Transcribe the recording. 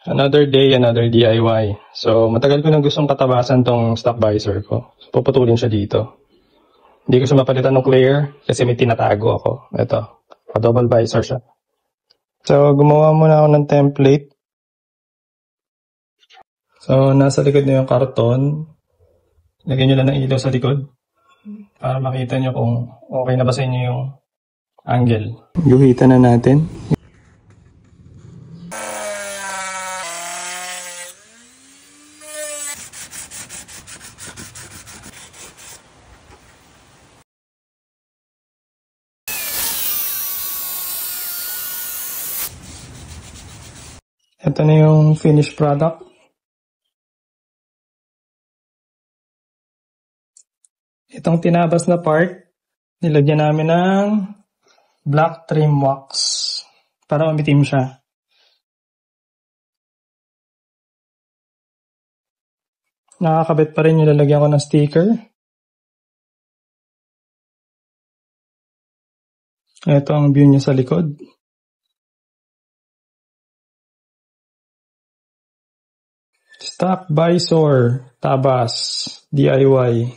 Another day, another DIY. So, matagal ko nang gustong katabasan tong stock visor ko. Puputulin siya dito. Hindi ko siya mapalitan ng clear kasi may tinatago ako. Ito, double visor siya. So, gumawa muna ako ng template. So, nasa likod na yung karton. Lagyan nyo lang ng ilaw sa likod para makita nyo kung okay na ba sa inyo yung angle. Guhitan na natin. Ito na yung finished product. Itong tinabas na part, nilagyan namin ng black trim wax para umitim siya. Nakakabit pa rin yung lalagyan ko ng sticker. Ito ang view niya sa likod. Stock visor, tabas, DIY.